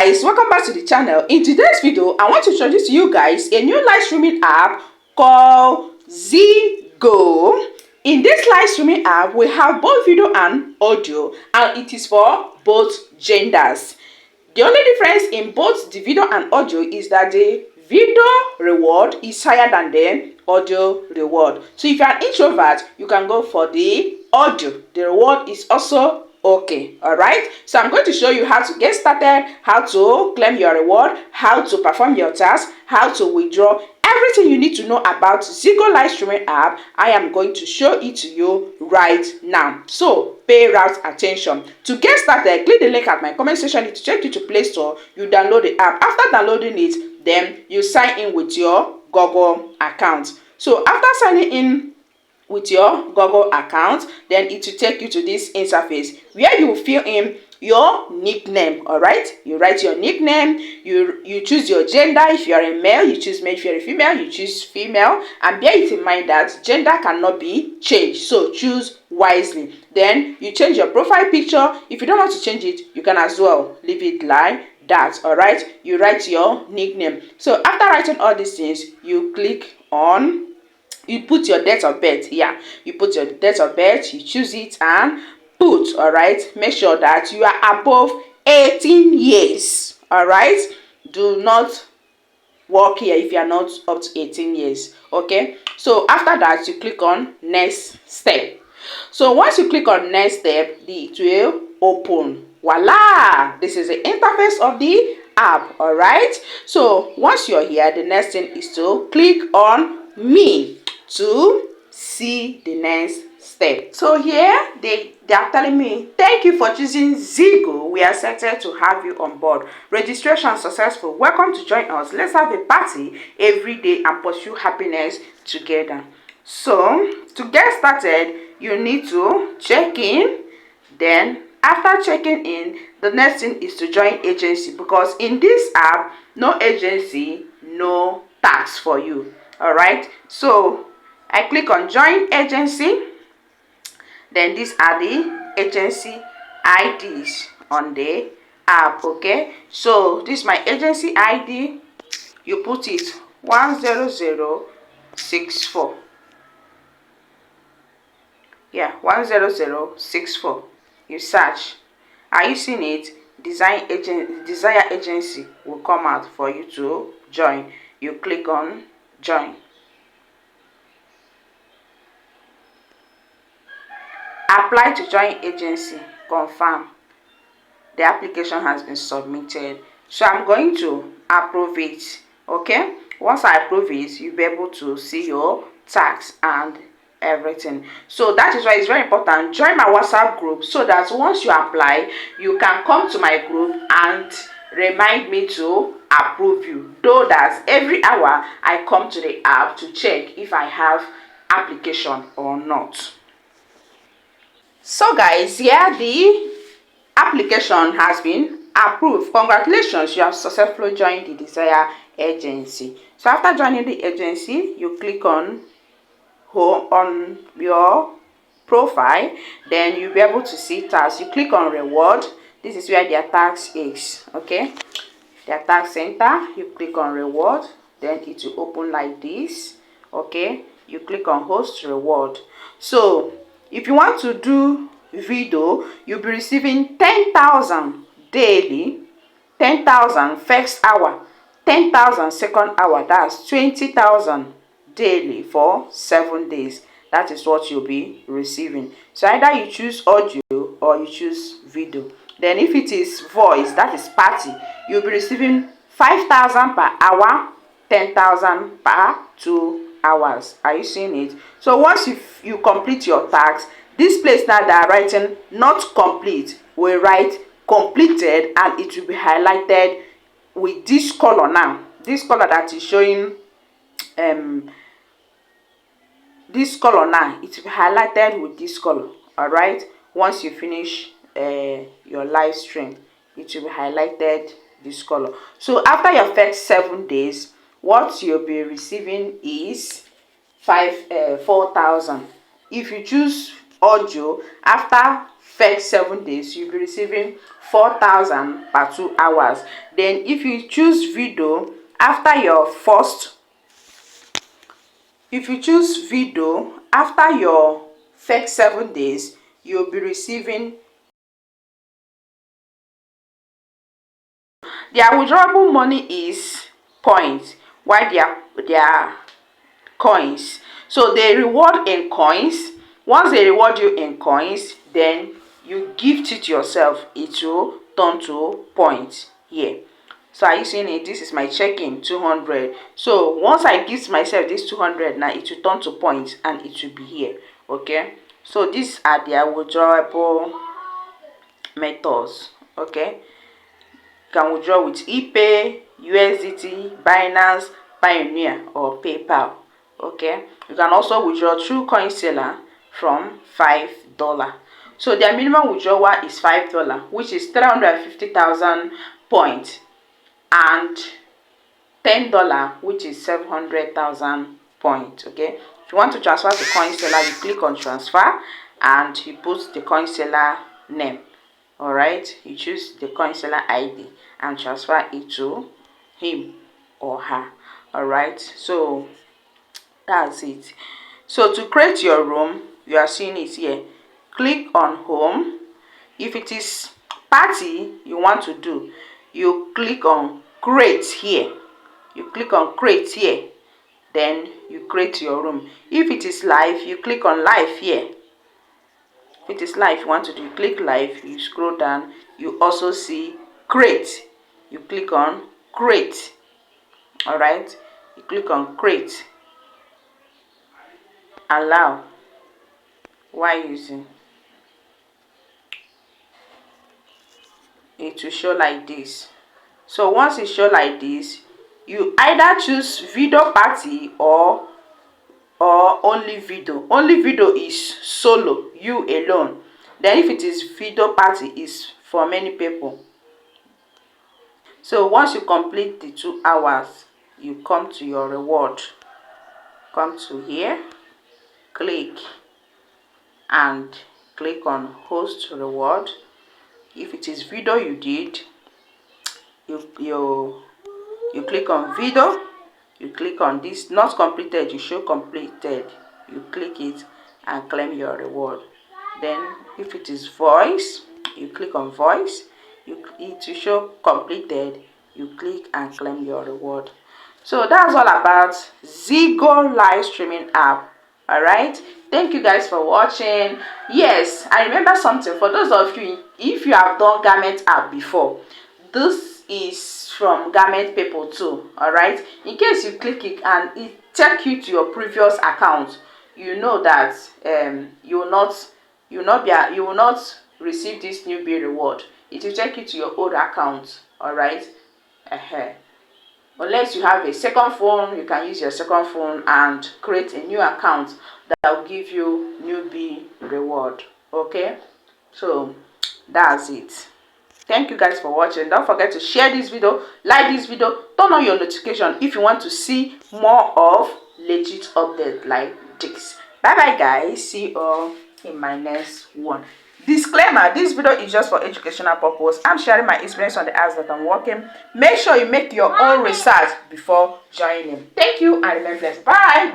Guys, welcome back to the channel. In today's video I want to introduce to you guys a new live streaming app called ZIGO. In this live streaming app we have both video and audio, and it is for both genders. The only difference in both the video and audio is that the video reward is higher than the audio reward. So if you are an introvert, you can go for the audio. The reward is also okay. All right, so I'm going to show you how to get started, how to claim your reward, how to perform your task, how to withdraw, everything you need to know about ZIGO live streaming app. I am going to show it to you right now, so pay rapt attention. To get started, click the link at my comment section. It will take you to Play Store. You download the app. After downloading it, then you sign in with your Google account. So after signing in with your Google account, then it will take you to this interface where you fill in your nickname. All right, you write your nickname, you choose your gender. If you are a male, you choose male. If you are a female, you choose female, and bear it in mind that gender cannot be changed, so choose wisely. Then you change your profile picture. If you don't want to change it, you can as well leave it like that. All right, you write your nickname. So after writing all these things, you click on, you put your date of birth here. You put your date of birth, you choose it and put. All right, make sure that you are above 18 years. All right, do not work here if you are not up to 18 years. Okay, so after that, you click on next step. So once you click on next step, it will open. Voila, this is the interface of the app. All right, so once you're here, the next thing is to click on me to see the next step. So here they are telling me, thank you for choosing ZIGO. We are excited to have you on board. Registration successful. Welcome to join us. Let's have a party every day and pursue happiness together. So to get started, you need to check in. Then after checking in, the next thing is to join agency, because in this app, no agency, no tax for you. All right, so I click on join agency. Then these are the agency IDs on the app. Okay, so this is my agency ID. You put it 10064. Yeah, 10064. You search. Are you seeing it? Desire agency will come out for you to join. You click on join. Apply to join agency. Confirm. The application has been submitted. So I'm going to approve it. Okay, once I approve it, you'll be able to see your tax and everything. So that is why it's very important, join my WhatsApp group, so that once you apply, you can come to my group and remind me to approve you. Though that every hour I come to the app to check if I have application or not. So guys, here the application has been approved. Congratulations, you have successfully joined the desired agency. So after joining the agency, you click on home on your profile. Then you'll be able to see tax. You click on reward. This is where their tax is. Okay, their tax center. You click on reward, then it will open like this. Okay, you click on host reward. So if you want to do video, you'll be receiving 10,000 daily, 10,000 first hour, 10,000 second hour. That's 20,000 daily for 7 days. That is what you'll be receiving. So either you choose audio or you choose video. Then if it is voice, that is party, you'll be receiving 5,000 per hour, 10,000 per 2 hours. Are you seeing it? So once you complete your task, this place now that are writing not complete will write completed, and it will be highlighted with this color. Now this color that is showing this color, now it will be highlighted with this color. All right, once you finish your live stream, it will be highlighted this color. So after your first 7 days, what you'll be receiving is 4,000. If you choose audio after first 7 days, you'll be receiving 4,000 per 2 hours. Then if you choose video after your first first 7 days, you'll be receiving their withdrawable money is points, while their coins. So they reward in coins. Once they reward you in coins, then you gift it yourself. It will turn to points here. So are you seeing it? This is my check-in 200. So once I gift myself this 200, now it will turn to points and it will be here. Okay, so these are their withdrawable methods. Okay, you can withdraw with ePay, USDT, Binance, Pioneer, or PayPal. Okay, you can also withdraw through CoinSeller from $5. So their minimum withdrawal is $5, which is 350,000 points, and $10, which is 700,000 points. Okay, if you want to transfer to CoinSeller, you click on transfer and you put the CoinSeller name. All right, you choose the CoinSeller ID and transfer it to him or her. All right, so that's it. So to create your room, you are seeing it here. Click on home. If it is party you want to do, you click on create here. You click on create here, then you create your room. If it is live, you click on live here. If it is live you want to do, you click live, you scroll down, you also see create. You click on create. All right, you click on create, allow, while using it to show like this. So once it show like this, you either choose video party or only video. Only video is solo, you alone. Then if it is video party, is for many people. So once you complete the 2 hours, you come to your reward. Come to here, click and click on host reward. If it is video you did, you click on video, you click on this not completed, you show completed, you click it and claim your reward. Then if it is voice, you click on voice, it will show completed, you click and claim your reward. So that's all about ZIGO live streaming app. All right, thank you guys for watching. Yes, I remember something for those of you, if you have done Gamet app before, this is from Gamet people too. All right, in case you click it and it take you to your previous account, you know that you will not receive this NEWBIE reward. It will take you to your old account. All right, unless you have a second phone, you can use your second phone and create a new account that will give you NEWBIE reward. Okay, so that's it. Thank you guys for watching. Don't forget to share this video, like this video, turn on your notification if you want to see more of legit updates like this. Bye bye guys, see you all in my next one. Disclaimer, this video is just for educational purpose. I'm sharing my experience on the apps that I'm working. Make sure you make your own research before joining. Thank you and remain blessed. Bye.